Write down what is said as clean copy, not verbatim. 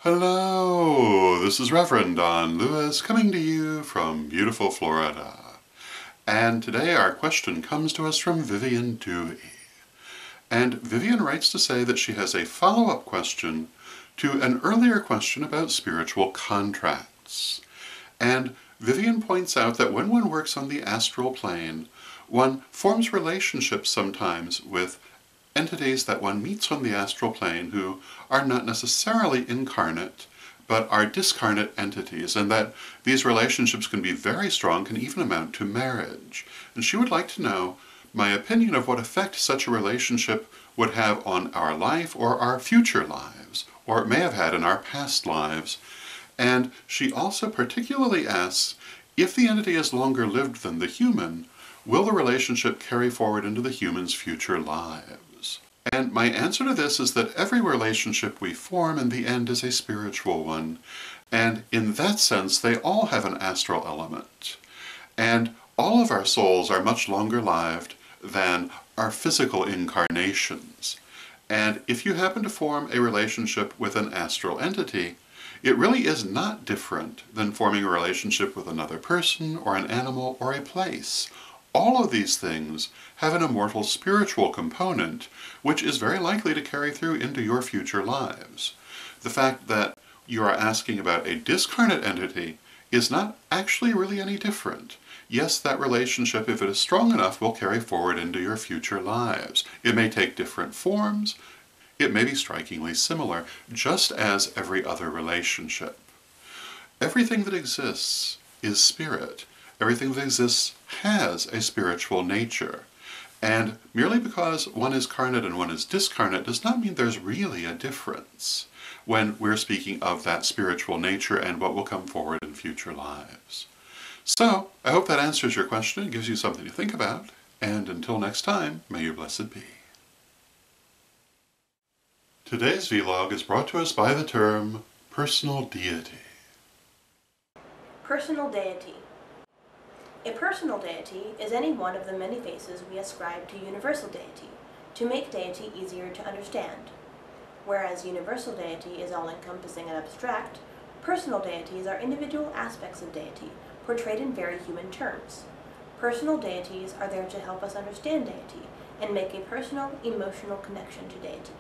Hello, this is Reverend Don Lewis coming to you from beautiful Florida. And today our question comes to us from Vivian Dewey. And Vivian writes to say that she has a follow-up question to an earlier question about spiritual contracts. And Vivian points out that when one works on the astral plane, one forms relationships sometimes with entities that one meets on the astral plane who are not necessarily incarnate, but are discarnate entities, and that these relationships can be very strong, can even amount to marriage. And she would like to know my opinion of what effect such a relationship would have on our life or our future lives, or it may have had in our past lives. And she also particularly asks, if the entity is longer lived than the human, will the relationship carry forward into the human's future lives? And my answer to this is that every relationship we form in the end is a spiritual one. And in that sense, they all have an astral element. And all of our souls are much longer lived than our physical incarnations. And if you happen to form a relationship with an astral entity, it really is not different than forming a relationship with another person or an animal or a place. All of these things have an immortal spiritual component, which is very likely to carry through into your future lives. The fact that you are asking about a discarnate entity is not actually really any different. Yes, that relationship, if it is strong enough, will carry forward into your future lives. It may take different forms. It may be strikingly similar, just as every other relationship. Everything that exists is spirit. Everything that exists has a spiritual nature. And merely because one is carnate and one is discarnate does not mean there's really a difference when we're speaking of that spiritual nature and what will come forward in future lives. So, I hope that answers your question and gives you something to think about. And until next time, may you blessed be. Today's vlog is brought to us by the term personal deity. Personal deity. A personal deity is any one of the many faces we ascribe to universal deity, to make deity easier to understand. Whereas universal deity is all-encompassing and abstract, personal deities are individual aspects of deity, portrayed in very human terms. Personal deities are there to help us understand deity, and make a personal, emotional connection to deity.